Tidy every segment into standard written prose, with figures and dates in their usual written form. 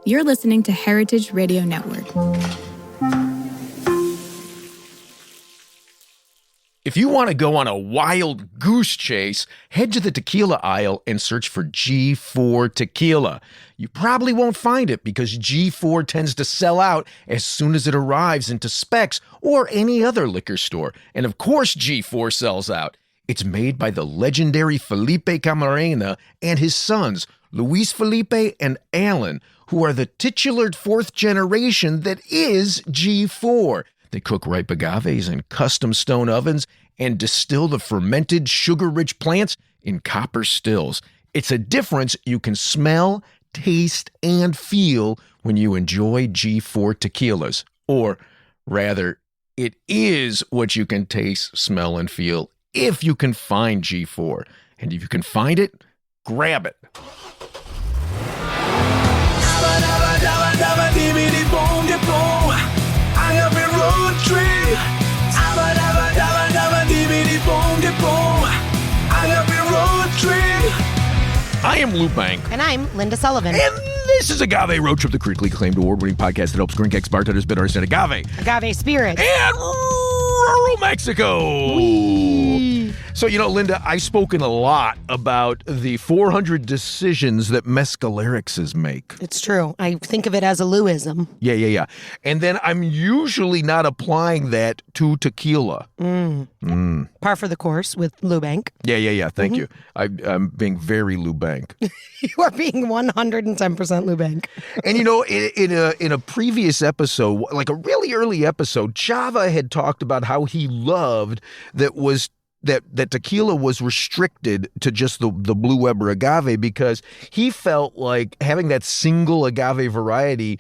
You're listening to Heritage Radio Network. If you want to go on a wild goose chase, head to the tequila aisle and search for G4 Tequila. You probably won't find it because G4 tends to sell out as soon as it arrives into Specs or any other liquor store. And of course G4 sells out. It's made by the legendary Felipe Camarena and his sons, Luis Felipe and Alan, who are the titular fourth generation that is G4. They cook ripe agaves in custom stone ovens and distill the fermented sugar-rich plants in copper stills. It's a difference you can smell, taste, and feel when you enjoy G4 tequilas. Or rather, it is what you can taste, smell, and feel if you can find G4. And if you can find it, grab it. I am Lou Bank. And I'm Linda Sullivan. And this is Agave Road Trip, the critically acclaimed award-winning podcast that helps drink ex-bartenders, bitters, and agave spirits. And rural Mexico. Whee. So, Linda, I've spoken a lot about the 400 decisions that mescalerics make. It's true. I think of it as a Louism. Yeah. And then I'm usually not applying that to tequila. Par for the course with Lou Bank. Yeah. Thank you. I'm being very Lou Bank. You are being 110% Lou Bank. And in a previous episode, like a really early episode, Chava had talked about how he loved that tequila was restricted to just the Blue Weber agave because he felt like having that single agave variety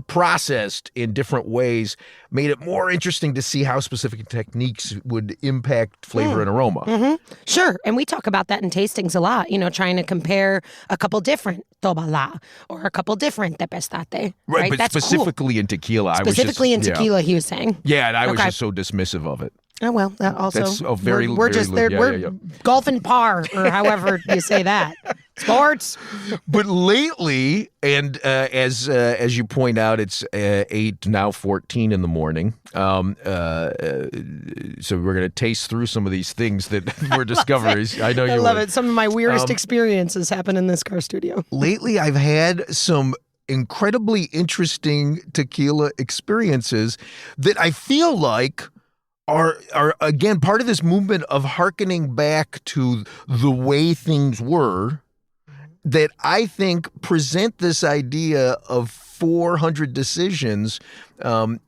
processed in different ways made it more interesting to see how specific techniques would impact flavor and aroma. Mm-hmm. Sure. And we talk about that in tastings a lot, trying to compare a couple different Tobala or a couple different Tepestate. Right, but that's specifically cool. In tequila. Specifically in tequila, he was saying. Yeah, and I was just so dismissive of it. Oh, well, that also, that's very, we're very just there. We're golfing par, or however you say that. Sports. But lately, and as you point out, it's 8, now 14 in the morning. So we're going to taste through some of these things that were discoveries. I know you I love it. Some of my weirdest experiences happen in this car studio. Lately, I've had some incredibly interesting tequila experiences that I feel like are again part of this movement of hearkening back to the way things were, that I think present this idea of 400 decisions in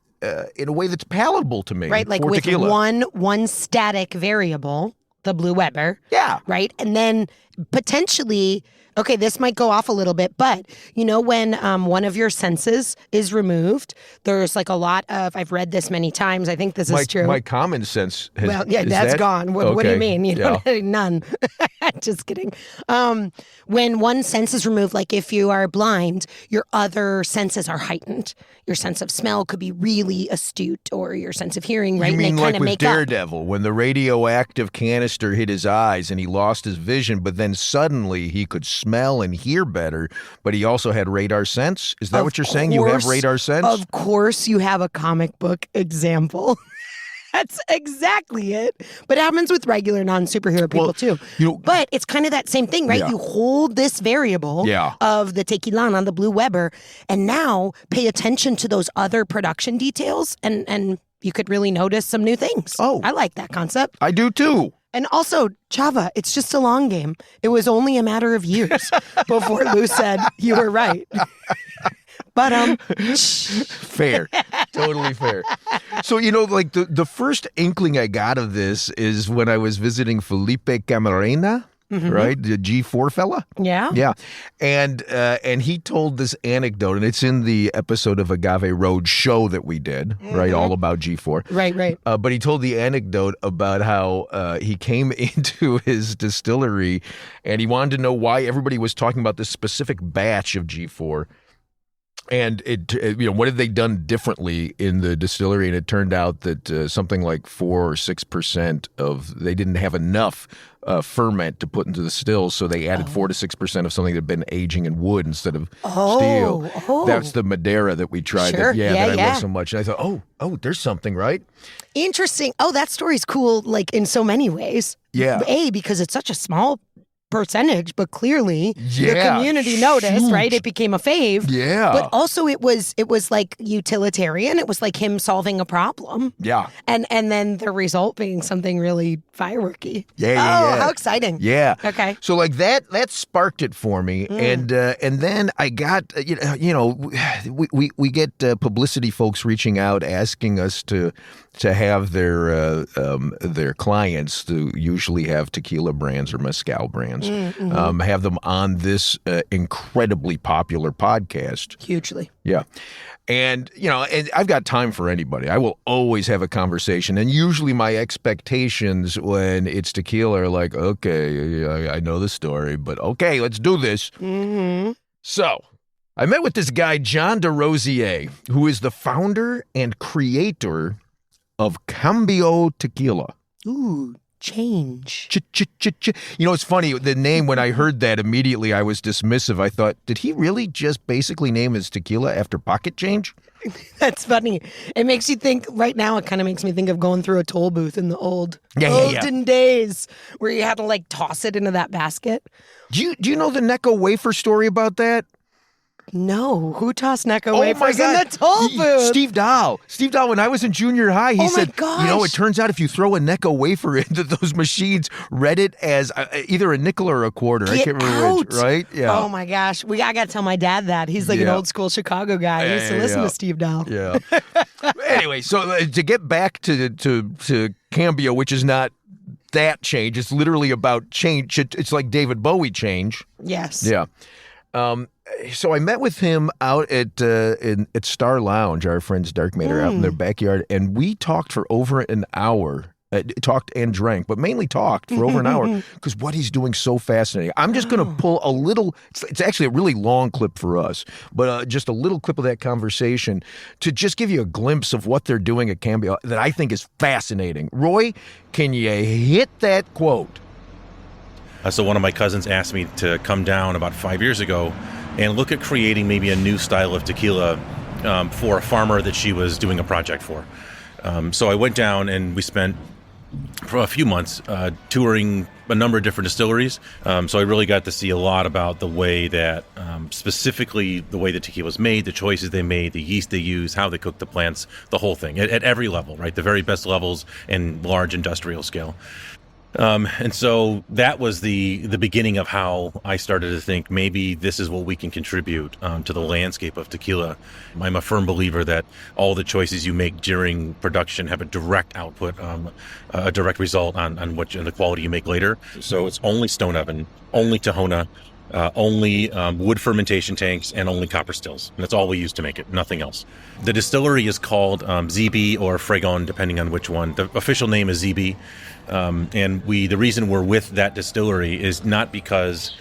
a way that's palatable to me. Right, like with tequila. one static variable, the Blue Weber. Yeah. Right, and then potentially, okay, this might go off a little bit, but when one of your senses is removed, there's like a lot of, I've read this many times, I think this is true. My common sense has, that's gone. What do you mean? None. Just kidding. When one sense is removed, like if you are blind, your other senses are heightened. Your sense of smell could be really astute, or your sense of hearing, right? You mean and they like kind of with Daredevil, when the radioactive canister hit his eyes and he lost his vision, but then suddenly he could smell and hear better, but he also had radar sense? Is that what you're saying? You have radar sense? Of course you have a comic book example. That's exactly it. But it happens with regular non-superhero people too. But it's kind of that same thing, right? Yeah. You hold this variable of the Tequila, the Blue Weber, and now pay attention to those other production details, and you could really notice some new things. Oh. I like that concept. I do too. And also, Chava, it's just a long game. It was only a matter of years before Lou said you were right. But fair, totally fair. So like the first inkling I got of this is when I was visiting Felipe Camarena. Right, the G4 fella. Yeah. And he told this anecdote, and it's in the episode of Agave Road show that we did, right, all about G4. Right. But he told the anecdote about how he came into his distillery, and he wanted to know why everybody was talking about this specific batch of G4. And what have they done differently in the distillery? And it turned out that something like 4 or 6% they didn't have enough ferment to put into the stills, so they added 4 to 6% of something that had been aging in wood instead of steel. That's the Madeira that we tried. Sure. That I love so much. And I thought, oh, there's something, right? Interesting. Oh, that story's cool, like in so many ways. Yeah. Because it's such a small percentage, but clearly the community noticed, right? It became a fave. Yeah. But also it was like utilitarian. It was like him solving a problem. Yeah. And then the result being something really fireworky. Yeah. How exciting. Yeah. Okay. So like that sparked it for me. And then I got, we get publicity folks reaching out asking us to have their clients, who usually have tequila brands or mezcal brands, have them on this incredibly popular podcast. Hugely. Yeah. And, and I've got time for anybody. I will always have a conversation. And usually my expectations when it's tequila are like, okay, I know the story, but okay, let's do this. Mm-hmm. So I met with this guy, John DeRosier, who is the founder and creator of Cambio Tequila. Ooh, change. It's funny, the name, when I heard that, immediately I was dismissive. I thought, did he really just basically name his tequila after pocket change? That's funny. It makes you think, right now, it kind of makes me think of going through a toll booth in the olden days where you had to like toss it into that basket. Do you know the Necco wafer story about that? No. Who tossed Necco wafers in the toll booth? Steve Dahl, when I was in junior high, he said, it turns out if you throw a Necco wafer into those machines, read it as either a nickel or a quarter. I can't remember which, right? Yeah. Oh my gosh. I got to tell my dad that. He's like an old school Chicago guy. He used to listen to Steve Dahl. Yeah. Anyway, so to get back to Cambio, which is not that change, it's literally about change. It's like David Bowie change. Yes. Yeah. So I met with him out at Star Lounge, our friends Dark Matter, out in their backyard, and we talked for over an hour. Talked and drank, but mainly talked for over an hour because what he's doing is so fascinating. I'm just going to pull a little, it's actually a really long clip for us, but just a little clip of that conversation to just give you a glimpse of what they're doing at Cambio that I think is fascinating. Roy, can you hit that quote? So one of my cousins asked me to come down about 5 years ago and look at creating maybe a new style of tequila for a farmer that she was doing a project for. So I went down and we spent for a few months touring a number of different distilleries. So I really got to see a lot about the way that, specifically the way the tequila was made, the choices they made, the yeast they use, how they cook the plants, the whole thing at every level, right? The very best levels and large industrial scale. And so that was the beginning of how I started to think maybe this is what we can contribute to the landscape of tequila. I'm a firm believer that all the choices you make during production have a direct output, a direct result on the quality you make later. So it's only stone oven, only Tahona, only wood fermentation tanks, and only copper stills. And that's all we use to make it, nothing else. The distillery is called ZB or Fragon, depending on which one. The official name is ZB. And the reason we're with that distillery is not because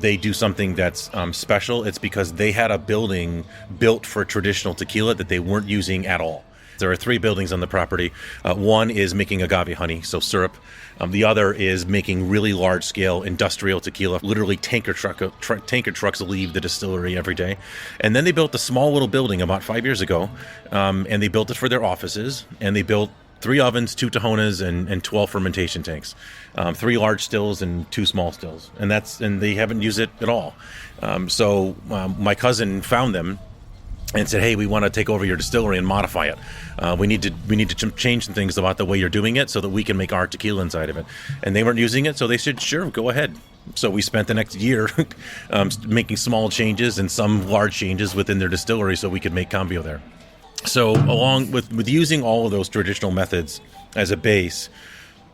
they do something that's special. It's because they had a building built for traditional tequila that they weren't using at all. There are 3 buildings on the property. One is making agave honey, so syrup. The other is making really large-scale industrial tequila. Literally tanker trucks leave the distillery every day. And then they built a small little building about 5 years ago, and they built it for their offices, and they built 3 ovens, 2 Tahonas, and 12 fermentation tanks, 3 large stills and 2 small stills, and they haven't used it at all. So my cousin found them and said, "Hey, we want to take over your distillery and modify it. We need to change some things about the way you're doing it so that we can make our tequila inside of it." And they weren't using it, so they said, "Sure, go ahead." So we spent the next year making small changes and some large changes within their distillery so we could make Cambio there. So along with using all of those traditional methods as a base,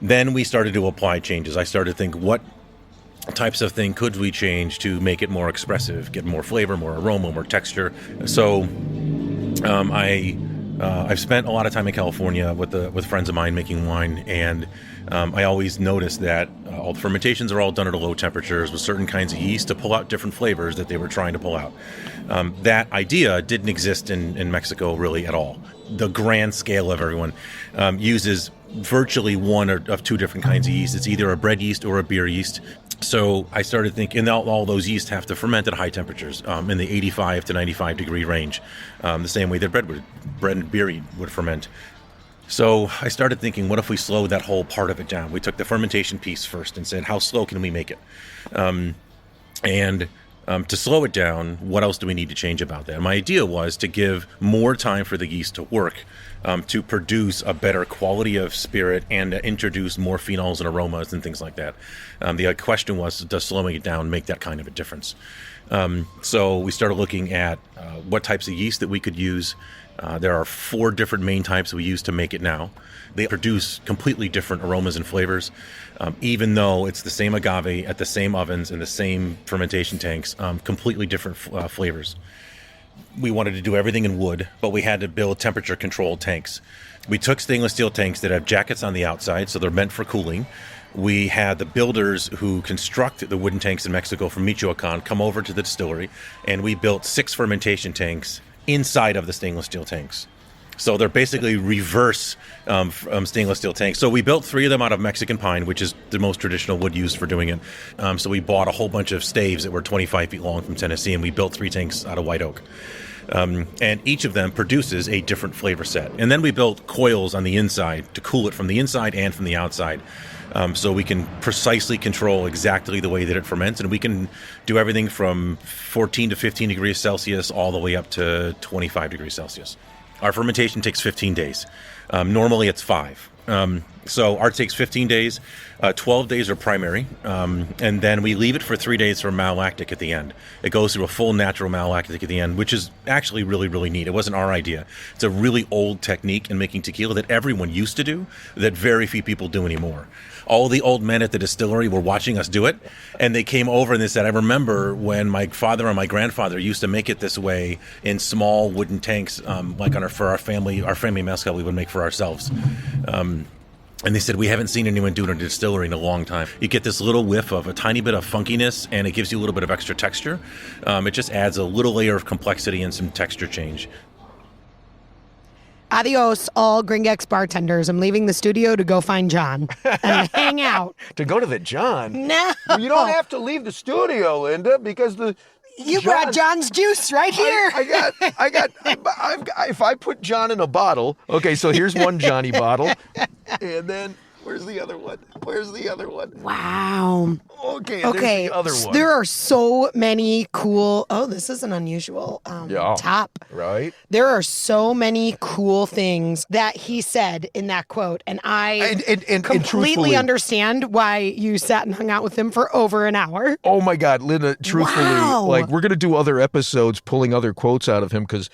then we started to apply changes. I started to think, what types of thing could we change to make it more expressive, get more flavor, more aroma, more texture? So I I've spent a lot of time in California with friends of mine making wine, and I always noticed that all the fermentations are all done at low temperatures with certain kinds of yeast to pull out different flavors that they were trying to pull out. That idea didn't exist in Mexico really at all. The grand scale of everyone uses virtually one of two different kinds of yeast. It's either a bread yeast or a beer yeast. So I started thinking, all those yeast have to ferment at high temperatures, in the 85 to 95 degree range, the same way that bread and beer would ferment. So I started thinking, what if we slowed that whole part of it down? We took the fermentation piece first and said, how slow can we make it? To slow it down, what else do we need to change about that? My idea was to give more time for the yeast to work, to produce a better quality of spirit and to introduce more phenols and aromas and things like that. The question was, does slowing it down make that kind of a difference? So we started looking at what types of yeast that we could use. There are 4 different main types we use to make it now. They produce completely different aromas and flavors, even though it's the same agave at the same ovens and the same fermentation tanks, completely different flavors. We wanted to do everything in wood, but we had to build temperature-controlled tanks. We took stainless steel tanks that have jackets on the outside, so they're meant for cooling. We had the builders who construct the wooden tanks in Mexico from Michoacan come over to the distillery, and we built 6 fermentation tanks inside of the stainless steel tanks. So they're basically reverse stainless steel tanks. So we built 3 of them out of Mexican pine, which is the most traditional wood used for doing it. So we bought a whole bunch of staves that were 25 feet long from Tennessee, and we built 3 tanks out of white oak. And each of them produces a different flavor set. And then we built coils on the inside to cool it from the inside and from the outside. So we can precisely control exactly the way that it ferments, and we can do everything from 14 to 15 degrees Celsius all the way up to 25 degrees Celsius. Our fermentation takes 15 days. Normally it's 5. So ours takes 15 days. 12 days are primary, and then we leave it for 3 days for malolactic at the end. It goes through a full natural malolactic at the end, which is actually really, really neat. It wasn't our idea. It's a really old technique in making tequila that everyone used to do, that very few people do anymore. All the old men at the distillery were watching us do it, and they came over and they said, I remember when my father and my grandfather used to make it this way in small wooden tanks, like for our family mezcal we would make for ourselves. And they said, we haven't seen anyone do it in a distillery in a long time. You get this little whiff of a tiny bit of funkiness, and it gives you a little bit of extra texture. It just adds a little layer of complexity and some texture change. Adios, all Gringex bartenders. I'm leaving the studio to go find John and hang out. To go to the John? No. You don't have to leave the studio, Linda, because You brought John's juice right here. If I put John in a bottle, okay, so here's one Johnny bottle, and then where's the other one? Wow. Okay, there's the other one. There are so many cool. Oh, this is an unusual top. Right. There are so many cool things that he said in that quote, and I completely understand why you sat and hung out with him for over an hour. Oh my God, Linda! Truthfully, like we're gonna do other episodes pulling other quotes out of him because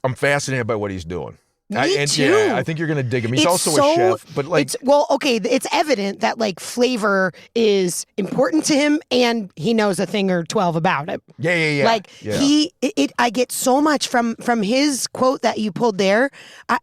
I'm fascinated by what he's doing. Me too. Yeah, I think you're gonna dig him. He's also a chef, but like, it's evident that like flavor is important to him, and he knows a thing or 12 about it. Yeah. Like I get so much from his quote that you pulled there,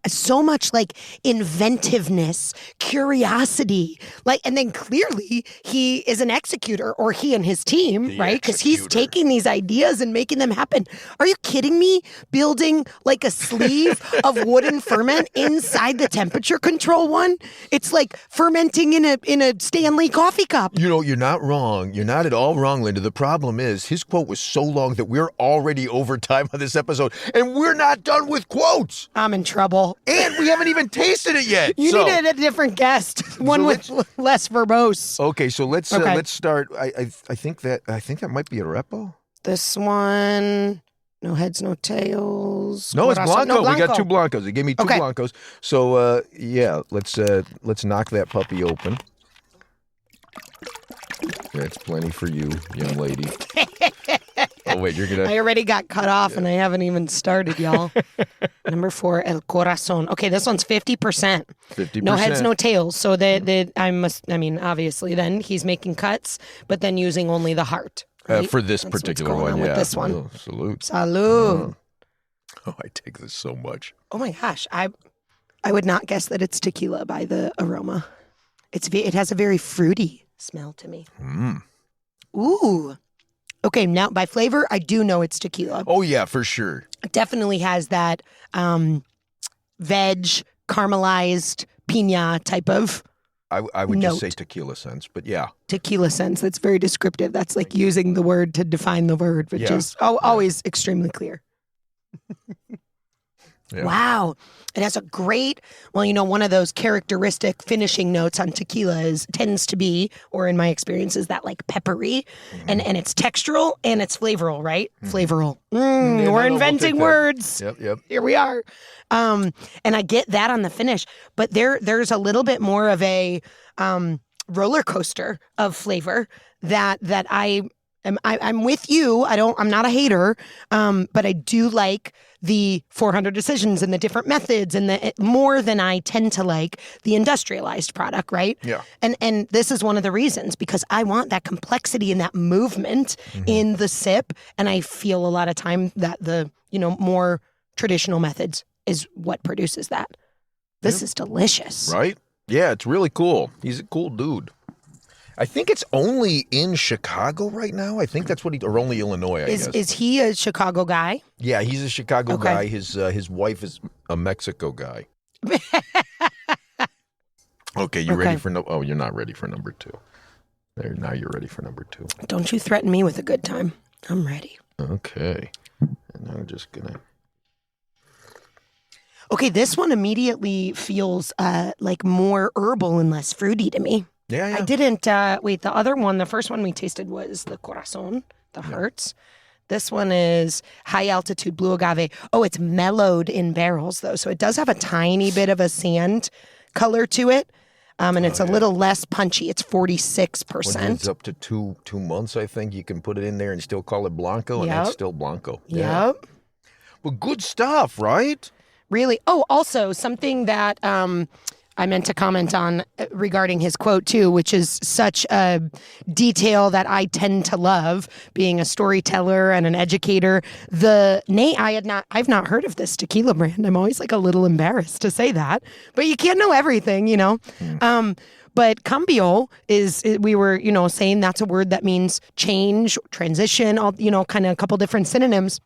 so much like inventiveness, curiosity, like, and then clearly he is an executor, or he and his team, right? Because he's taking these ideas and making them happen. Are you kidding me? Building like a sleeve of wooden ferment inside the temperature control one. It's like fermenting in a Stanley coffee cup. You know, you're not wrong. You're not at all wrong, Linda. The problem is his quote was so long that we're already over time on this episode, and we're not done with quotes. I'm in trouble. And we haven't even tasted it yet. You needed a different guest, one with less verbose. Okay, so let's start. I think that might be a repo. This one. No heads, no tails. No, it's Blanco. No, Blanco. We got 2 Blancos. They gave me 2 Blancos. So, let's knock that puppy open. That's plenty for you, young lady. Oh, wait, you're going to... I already got cut off, and I haven't even started, y'all. Number 4, El Corazon. Okay, this one's 50%. 50%. No heads, no tails. So, obviously, then he's making cuts, but then using only the heart. Right? For this particular one, with this one. Oh, salute. Salud. Oh, I take this so much. Oh my gosh, I would not guess that it's tequila by the aroma. It has a very fruity smell to me. Ooh. Okay, now by flavor, I do know it's tequila. Oh yeah, for sure. It definitely has that veg, caramelized piña type of I would note. just say tequila sense, but yeah. Tequila sense. That's very descriptive. That's like using the word to define the word, which is always extremely clear. Yeah. Wow. It has a great, one of those characteristic finishing notes on tequila tends to be, or in my experience, is that like peppery, and it's textural and it's flavoral, right? Flavoral. We're inventing words. Yep. Here we are. And I get that on the finish, but there's a little bit more of a roller coaster of flavor that I'm with you. I'm not a hater, but I do like the 400 decisions and the different methods and more than I tend to like the industrialized product, right? Yeah. And this is one of the reasons, because I want that complexity and that movement in the sip, and I feel a lot of time that the more traditional methods is what produces that. This is delicious, right? Yeah, it's really cool. He's a cool dude. I think it's only in Chicago right now. I think that's what or only Illinois, I guess. Is he a Chicago guy? Yeah, he's a Chicago guy. His wife is a Mexico guy. Okay, you ready for Oh, you're not ready for number 2. There, now you're ready for number 2. Don't you threaten me with a good time. I'm ready. Okay. And I'm just gonna. Okay, this one immediately feels like more herbal and less fruity to me. Yeah. I didn't, wait, the other one, the first one we tasted was the Corazon, the hearts. This one is high altitude blue agave. Oh, it's mellowed in barrels though. So it does have a tiny bit of a sand color to it. And it's a little less punchy. It's 46%. When it's up to two months, I think you can put it in there and still call it Blanco, and that's still Blanco. Yeah. Yep. Well, good stuff, right? Really. Oh, also something that I meant to comment on regarding his quote too, which is such a detail that I tend to love, being a storyteller and an educator. The name I've not heard of this tequila brand. I'm always like a little embarrassed to say that, but you can't know everything, But cambio we were, saying that's a word that means change, transition, all, kind of a couple different synonyms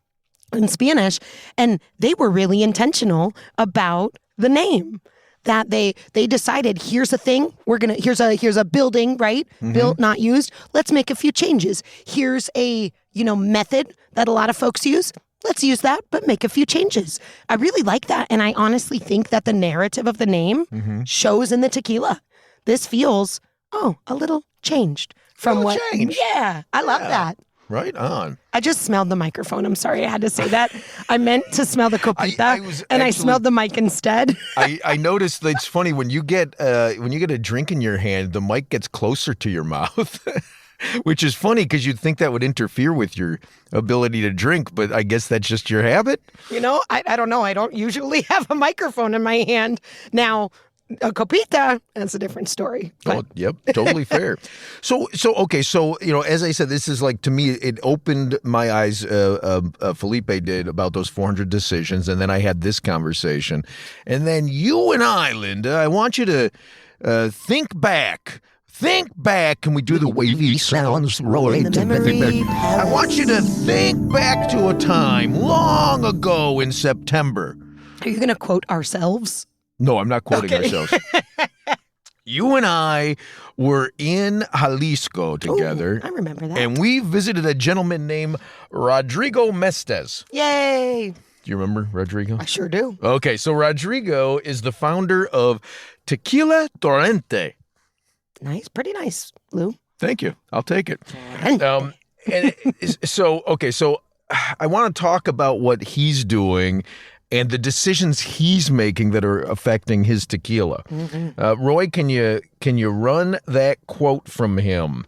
in Spanish. And they were really intentional about the name. That they decided, here's a thing, here's a building, right? Built, not used. Let's make a few changes. Here's a, method that a lot of folks use. Let's use that, but make a few changes. I really like that. And I honestly think that the narrative of the name shows in the tequila. This feels, a little changed from what. Change. Yeah, I love that. Right on. I just smelled the microphone. I'm sorry I had to say that. I meant to smell the copita, I smelled the mic instead. I noticed that it's funny when you get a drink in your hand, the mic gets closer to your mouth, which is funny because you'd think that would interfere with your ability to drink, but I guess that's just your habit. I don't know. I don't usually have a microphone in my hand. Now, a copita, that's a different story. But. Oh, yep, totally fair. So, as I said, this is like, to me, it opened my eyes. Felipe did about those 400 decisions, and then I had this conversation, and then you and I, Linda, I want you to think back. Think back. Can we do the wavy sounds rolling? The memory I want you to think back to a time long ago in September. Are you going to quote ourselves? No, I'm not quoting ourselves. You and I were in Jalisco together. Ooh, I remember that. And we visited a gentleman named Rodrigo Mestes. Yay! Do you remember Rodrigo? I sure do. Okay, so Rodrigo is the founder of Tequila Torrente. Nice, pretty nice, Lou. Thank you. I'll take it. So I want to talk about what he's doing and the decisions he's making that are affecting his tequila. Roy, can you run that quote from him?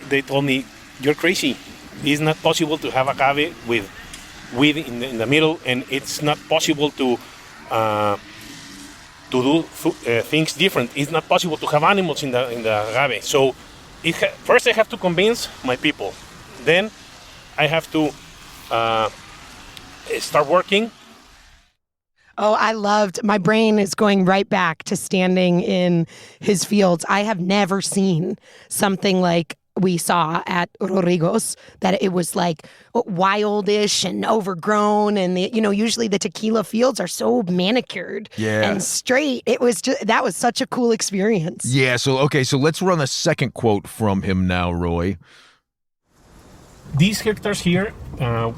They told me, "You're crazy. It's not possible to have agave with weed in the middle, and it's not possible to do things different. It's not possible to have animals in the agave. So first I have to convince my people. Then I have to start working. Oh, my brain is going right back to standing in his fields. I have never seen something like we saw at Rodrigo's, that it was like wildish and overgrown. And, usually the tequila fields are so manicured and straight. That was such a cool experience. Yeah. So let's run a second quote from him now, Roy. These hectares here,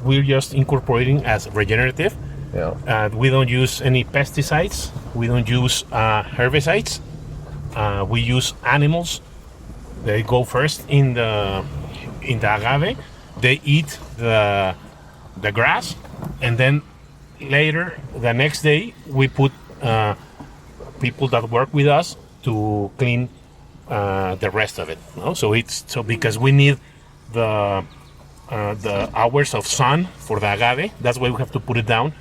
we're just incorporating as regenerative. Yeah. We don't use any pesticides. We don't use herbicides. We use animals. They go first in the agave. They eat the grass, and then later, the next day, we put people that work with us to clean the rest of it. No? So because we need the hours of sun for the agave. That's why we have to put it down.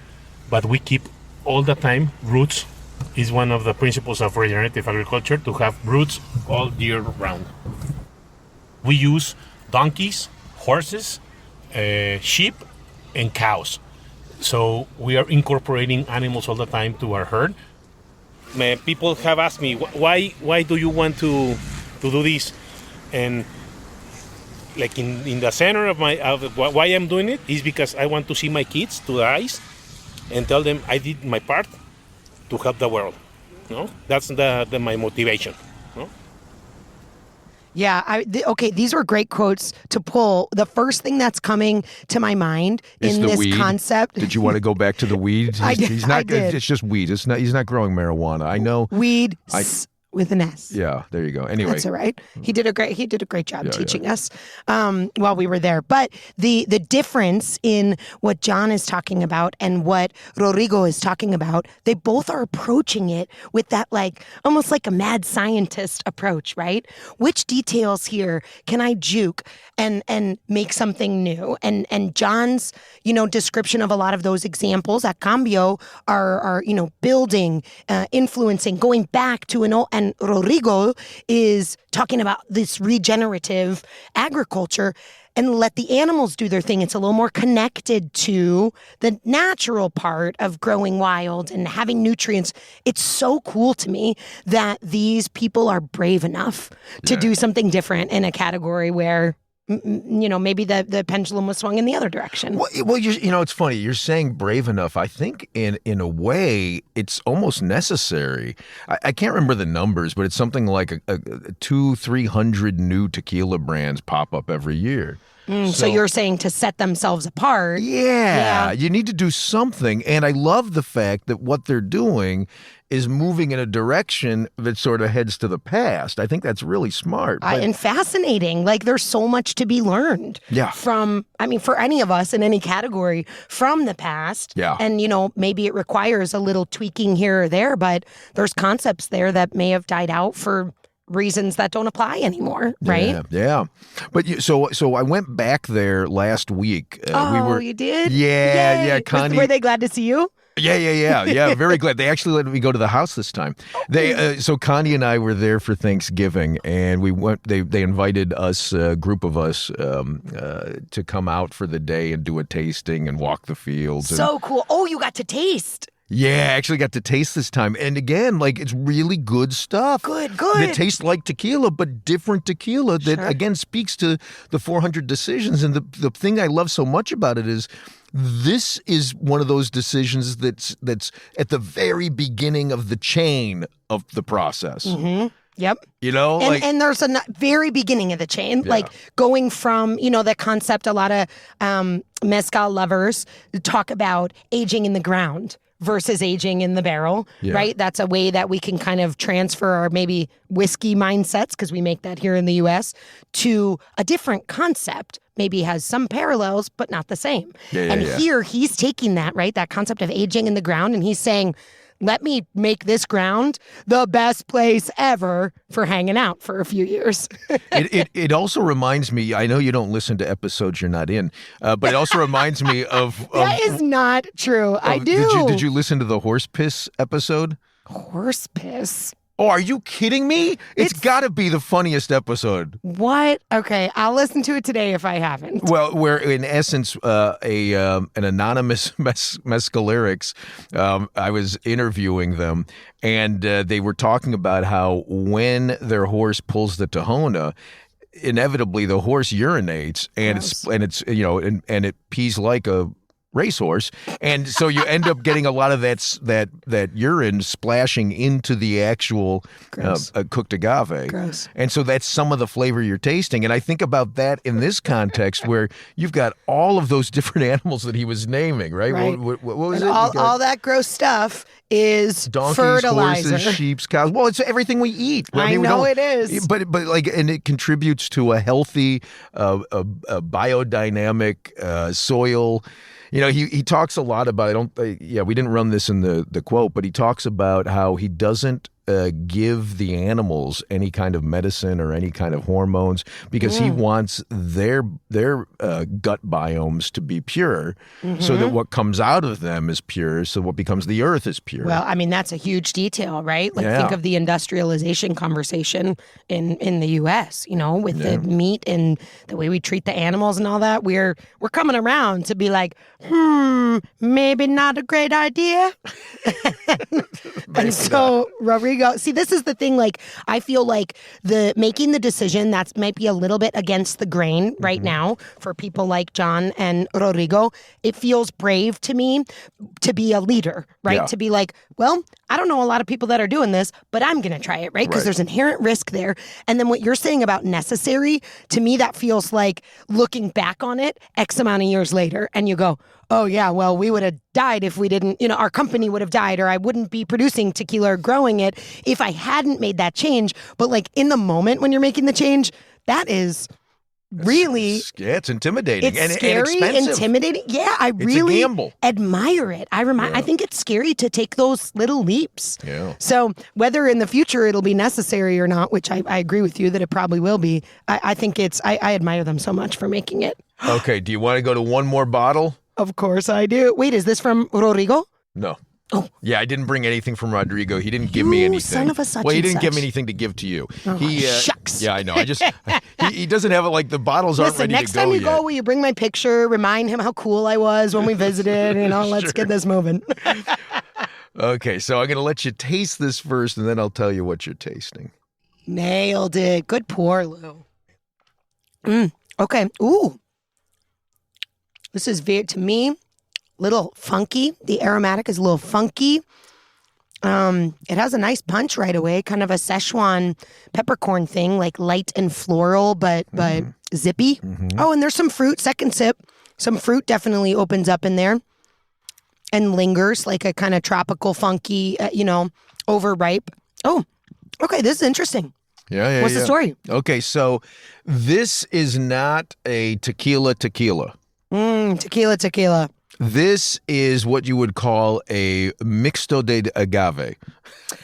But we keep all the time roots. Is one of the principles of regenerative agriculture, to have roots all year round. We use donkeys, horses, sheep, and cows. So we are incorporating animals all the time to our herd. People have asked me, why do you want to do this? And like in the center of why I'm doing it is because I want to see my kids to the eyes and tell them I did my part to help the world. No, that's my motivation. No? Yeah. These were great quotes to pull. The first thing that's coming to my mind in this weed concept. Did you want to go back to the weed? I did. It's just weed. He's not growing marijuana. I know. Weed. With an S. Yeah, there you go. Anyway, that's all right. He did a great job teaching us while we were there. But the difference in what John is talking about and what Rodrigo is talking about, they both are approaching it with that almost like a mad scientist approach, right? Which details here can I juke and make something new? And John's description of a lot of those examples at Cambio are building, influencing, going back to an old. And Rodrigo is talking about this regenerative agriculture and let the animals do their thing. It's a little more connected to the natural part of growing wild and having nutrients. It's so cool to me that these people are brave enough to do something different in a category where maybe the pendulum was swung in the other direction. Well, it's funny. You're saying brave enough. I think in a way, it's almost necessary. I can't remember the numbers, but it's something like 200-300 new tequila brands pop up every year. So you're saying to set themselves apart. Yeah, you need to do something. And I love the fact that what they're doing is moving in a direction that sort of heads to the past. I think that's really smart. And fascinating. There's so much to be learned from, for any of us in any category, from the past. Yeah. And, maybe it requires a little tweaking here or there, but there's concepts there that may have died out for reasons that don't apply anymore, right? Yeah. But so I went back there last week. You did? Yeah. Yay. Connie, were they glad to see you? Yeah. Very glad. They actually let me go to the house this time. So Connie and I were there for Thanksgiving, and we went. They invited us, a group of us, to come out for the day and do a tasting and walk the fields. So cool. Oh, you got to taste. Yeah, I actually got to taste this time. And again, it's really good stuff. Good. That tastes like tequila, but different tequila that, again, speaks to the 400 decisions. And the thing I love so much about it is this is one of those decisions that's at the very beginning of the chain of the process. Mm-hmm. Yep. And there's a very beginning of the chain, going from, the concept, a lot of mezcal lovers talk about aging in the ground versus aging in the barrel, right? That's a way that we can kind of transfer our maybe whiskey mindsets, because we make that here in the U.S., to a different concept. Maybe has some parallels, but not the same. Here he's taking that, right? That concept of aging in the ground, and he's saying, let me make this ground the best place ever for hanging out for a few years. It also reminds me, I know you don't listen to episodes you're not in, but it also reminds me of that is not true. I do. Did you listen to the horse piss episode? Horse piss? Oh, are you kidding me? It's got to be the funniest episode. What? Okay, I'll listen to it today if I haven't. Well, where in essence, an anonymous mescalerics, I was interviewing them, and they were talking about how when their horse pulls the Tahona, inevitably the horse urinates, and it's and it pees like a racehorse, and so you end up getting a lot of that urine splashing into the actual cooked agave. Gross. And so that's some of the flavor you're tasting. And I think about that in this context where you've got all of those different animals that he was naming, right? What was and it? All that gross stuff is donkeys, fertilizer. horses, sheep, cows. Well, it's everything we eat. I know it is. But like, and it contributes to a healthy, biodynamic soil. You know, he talks a lot about, we didn't run this in the quote, but he talks about how he doesn't give the animals any kind of medicine or any kind of hormones because he wants their gut biomes to be pure so that what comes out of them is pure, so what becomes the earth is pure. Well, I mean, that's a huge detail, right? Like think of the industrialization conversation in the U.S., with the meat and the way we treat the animals and all that. We're coming around to be like, maybe not a great idea. And so Rodrigo, see, this is the thing, like, I feel like making the decision that might be a little bit against the grain right now for people like John and Rodrigo, it feels brave to me to be a leader, right? Yeah. To be like, well, I don't know a lot of people that are doing this, but I'm going to try it, right? Because there's inherent risk there. And then what you're saying about necessary, to me, that feels like looking back on it X amount of years later, and you go, oh, yeah, well, we would have died if we didn't, our company would have died, or I wouldn't be producing tequila or growing it if I hadn't made that change. But like in the moment when you're making the change, that is really... it's intimidating. It's and scary, expensive. intimidating. Yeah, I It's really a gamble. admire it. I think it's scary to take those little leaps. Yeah. So whether in the future it'll be necessary or not, which I agree with you that it probably will be, I think I admire them so much for making it. Okay, do you want to go to one more bottle? Of course I do. Wait, is this from Rodrigo? No. Oh. Yeah, I didn't bring anything from Rodrigo. He didn't give me anything. Son of a such Well, he and didn't give such. me anything to give to you. Oh, shucks. Yeah, I know. He doesn't have it, like the bottles aren't Listen, ready next to go time you yet. go, will you bring my picture, remind him how cool I was when we visited, let's get this moving. Okay, so I'm going to let you taste this first, and then I'll tell you what you're tasting. Nailed it. Good pour, Lou. Okay. Ooh. This is to me, little funky. The aromatic is a little funky. It has a nice punch right away, kind of a Szechuan peppercorn thing, like light and floral, but zippy. Oh, and there's some fruit. Second sip, some fruit definitely opens up in there and lingers, like a kind of tropical, funky, overripe. Oh, okay, this is interesting. Yeah. What's the story? Okay, so this is not a tequila. Tequila. This is what you would call a mixto de agave.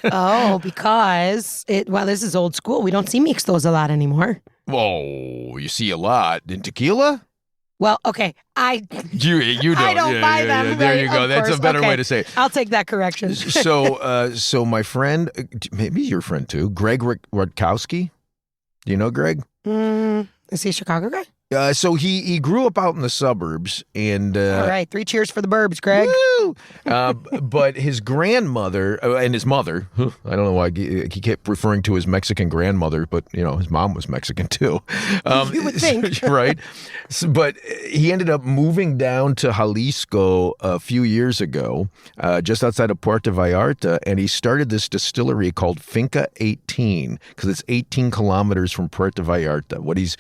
Oh, because this is old school. We don't see mixtos a lot anymore. Whoa, you see a lot in tequila? Well, okay, You don't. I don't buy them. Yeah. There right, you go. of That's course. a better Okay. way to say it. I'll take that correction. So my friend, maybe your friend too, Greg Rutkowski. Do you know Greg? Is he a Chicago guy? So he grew up out in the suburbs, and All right, 3 cheers for the burbs, Greg. woo! But his grandmother and his mother, I don't know why he kept referring to his Mexican grandmother, but his mom was Mexican too. You would think. Right? But he ended up moving down to Jalisco a few years ago, just outside of Puerto Vallarta, and he started this distillery called Finca 18 because it's 18 kilometers from Puerto Vallarta. What he's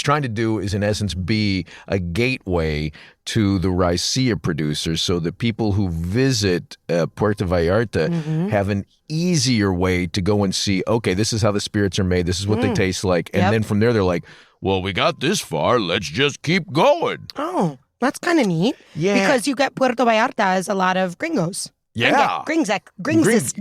trying to do is, in essence, be a gateway to the raicilla producers so that people who visit Puerto Vallarta have an easier way to go and see, okay, this is how the spirits are made, this is what they taste like. And then from there, they're like, well, we got this far, let's just keep going. Oh, that's kind of neat. Yeah. Because you get Puerto Vallarta as a lot of gringos. Yeah. Gringses.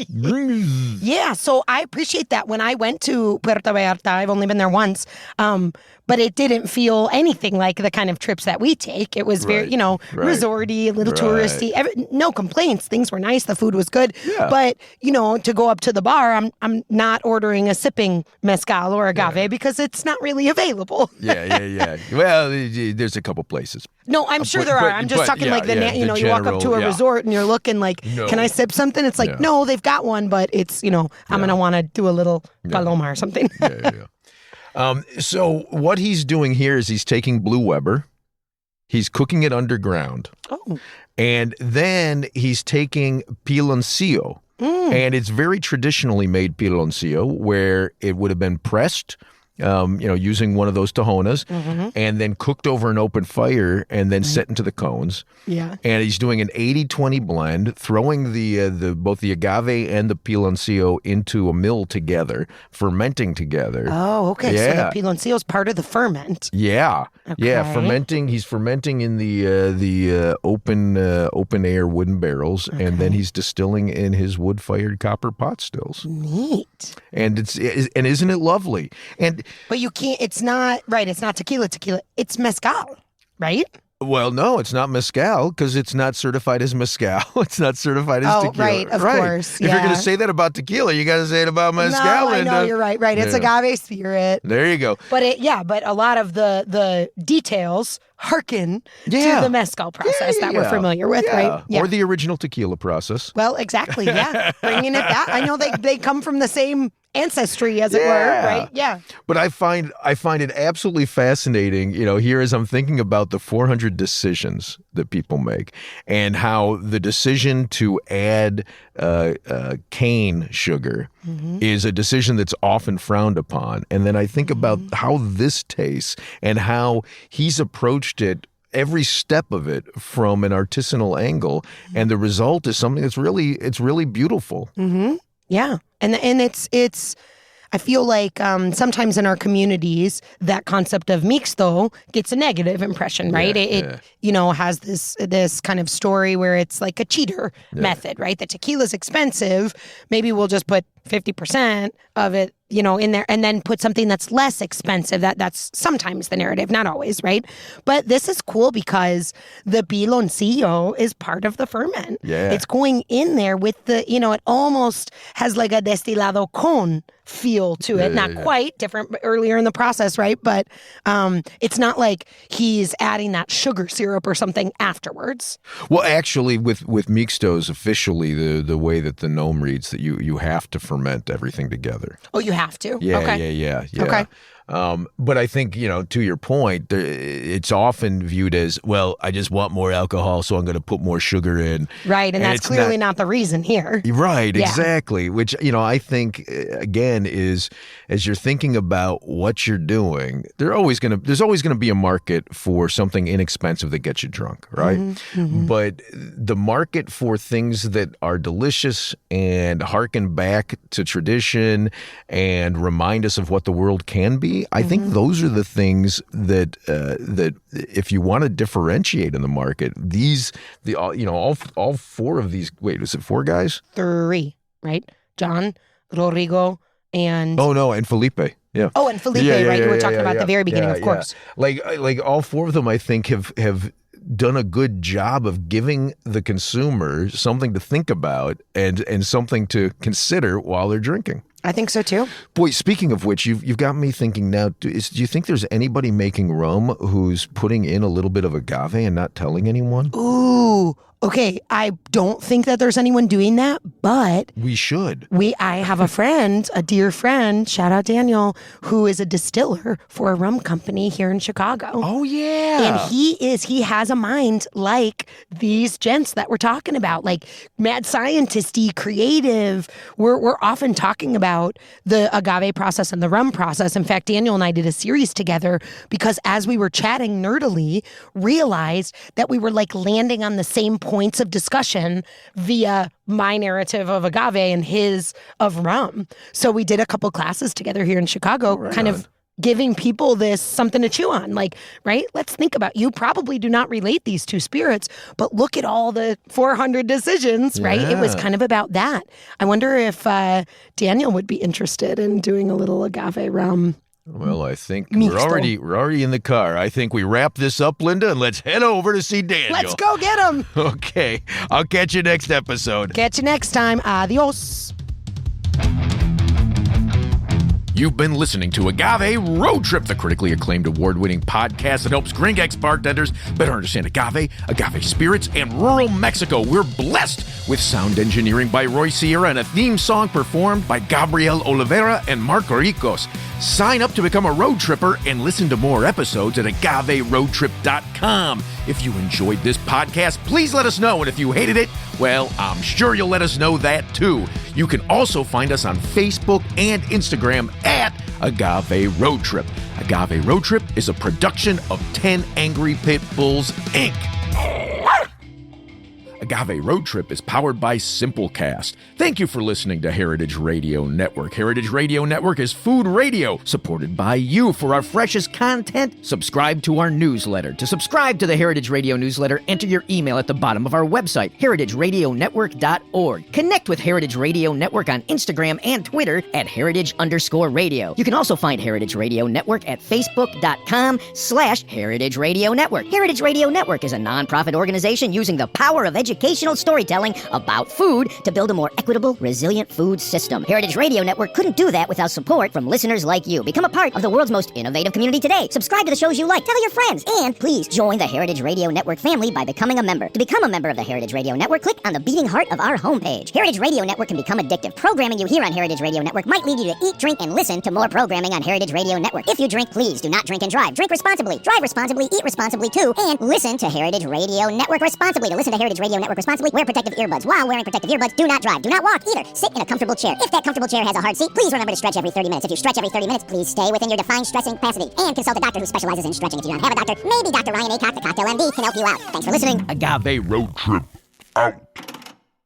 Yeah, so I appreciate that. When I went to Puerto Vallarta, I've only been there once, but it didn't feel anything like the kind of trips that we take. It was very, resorty, a little touristy. No complaints. Things were nice. The food was good. Yeah. But, to go up to the bar, I'm not ordering a sipping mezcal or agave because it's not really available. Yeah. Well, there's a couple places. No, I'm sure there are. I'm just talking you walk up to a resort and you're looking like, can I sip something? It's like, no, they've got one, but it's, I'm going to want to do a little paloma or something. So what he's doing here is he's taking Blue Weber, he's cooking it underground, and then he's taking piloncillo, and it's very traditionally made piloncillo, where it would have been pressed, using one of those tejonas, and then cooked over an open fire and then set into the cones. Yeah. And he's doing an 80-20 blend, throwing the both the agave and the piloncillo into a mill together, fermenting together. Oh, okay. Yeah. So the piloncillo is part of the ferment. Yeah. Okay. Yeah, fermenting. He's fermenting in the open air wooden barrels, and then he's distilling in his wood-fired copper pot stills. Neat. And isn't it lovely? But you can't. It's not right. It's not tequila. It's mezcal, right? Well, no, it's not mezcal because it's not certified as mezcal. It's not certified as tequila. Right, of course. If you're going to say that about tequila, you got to say it about mezcal. No, I know you're right. It's agave spirit. There you go. But but a lot of the details hearken to the mezcal process that we're familiar with, right? Yeah. Or the original tequila process. Well, exactly. Yeah, bringing it back. I know they come from the same ancestry, as it were, right? Yeah. But I find it absolutely fascinating, here as I'm thinking about the 400 decisions that people make and how the decision to add cane sugar is a decision that's often frowned upon. And then I think about how this tastes and how he's approached it, every step of it, from an artisanal angle, and the result is something that's really beautiful. Yeah. And it's I feel like sometimes in our communities, that concept of mixto gets a negative impression, right? It has this kind of story where it's like a cheater method, right? The tequila's expensive. Maybe we'll just put 50% of it, in there, and then put something that's less expensive. That's sometimes the narrative, not always, right? But this is cool because the piloncillo is part of the ferment. Yeah. It's going in there with the, it almost has like a destilado con feel to it. Not quite, different earlier in the process, right? But it's not like he's adding that sugar syrup or something afterwards. Well, actually, with mixtos, officially, the way that the gnome reads, that you have to ferment everything together. Oh, you have to? Yeah, okay. yeah. Okay. But I think, to your point, it's often viewed as, well, I just want more alcohol, so I'm going to put more sugar in. Right, and that's clearly not the reason here. Right, exactly. Which, I think, again, is as you're thinking about what you're doing, there's always going to be a market for something inexpensive that gets you drunk, right? But the market for things that are delicious and harken back to tradition and remind us of what the world can be, I think those are the things that if you want to differentiate in the market, all four of these. Wait, is it four guys? 3, right? John, Rodrigo, and and Felipe. Yeah. Oh, and Felipe, right? You were talking about at the very beginning, of course. Like all four of them, I think have done a good job of giving the consumer something to think about and something to consider while they're drinking. I think so too. Boy, speaking of which, you've got me thinking now. Do you think there's anybody making rum who's putting in a little bit of agave and not telling anyone? Ooh. Okay, I don't think that there's anyone doing that, but we should. I have a friend, a dear friend, shout out Daniel, who is a distiller for a rum company here in Chicago. Oh yeah. And he has a mind like these gents that we're talking about, like mad scientist-y, creative. We're often talking about the agave process and the rum process. In fact, Daniel and I did a series together because as we were chatting nerdily, realized that we were like landing on the same points of discussion via my narrative of agave and his of rum. So we did a couple classes together here in Chicago, giving people this something to chew on. Like, right? Let's think about, you probably do not relate these two spirits, but look at all the 400 decisions, right? It was kind of about that. I wonder if Daniel would be interested in doing a little agave rum. Well, I think we're already in the car. I think we wrap this up, Linda, and let's head over to see Daniel. Let's go get him. Okay. I'll catch you next episode. Catch you next time. Adios. You've been listening to Agave Road Trip, the critically acclaimed award-winning podcast that helps Gringex bartenders better understand agave spirits, and rural Mexico. We're blessed with sound engineering by Roy Sierra and a theme song performed by Gabriel Oliveira and Marco Ricos. Sign up to become a road tripper and listen to more episodes at agaveroadtrip.com. If you enjoyed this podcast, please let us know. And if you hated it, well, I'm sure you'll let us know that too. You can also find us on Facebook and Instagram at Agave Road Trip. Agave Road Trip is a production of 10 Angry Pit Bulls, Inc. Agave Road Trip is powered by Simplecast. Thank you for listening to Heritage Radio Network. Heritage Radio Network is food radio supported by you. For our freshest content, subscribe to our newsletter. To subscribe to the Heritage Radio newsletter, enter your email at the bottom of our website, heritageradionetwork.org. Connect with Heritage Radio Network on Instagram and Twitter at heritage_radio. You can also find Heritage Radio Network at facebook.com/Heritage Radio Network. Heritage Radio Network is a nonprofit organization using the power of educational storytelling about food to build a more equitable, resilient food system. Heritage Radio Network couldn't do that without support from listeners like you. Become a part of the world's most innovative community today. Subscribe to the shows you like. Tell your friends. And please join the Heritage Radio Network family by becoming a member. To become a member of the Heritage Radio Network, click on the beating heart of our homepage. Heritage Radio Network can become addictive. Programming you hear on Heritage Radio Network might lead you to eat, drink, and listen to more programming on Heritage Radio Network. If you drink, please do not drink and drive. Drink responsibly. Drive responsibly. Eat responsibly too. And listen to Heritage Radio Network responsibly. To listen to Heritage Radio Network responsibly, wear protective earbuds. While wearing protective earbuds, do not drive. Do not walk either. Sit in a comfortable chair. If that comfortable chair has a hard seat, please remember to stretch every 30 minutes. If you stretch every 30 minutes, please stay within your defined stressing capacity. And consult a doctor who specializes in stretching. If you don't have a doctor, maybe Dr. Ryan Acock, the Cocktail MD, can help you out. Thanks for listening. Agave Road Trip out.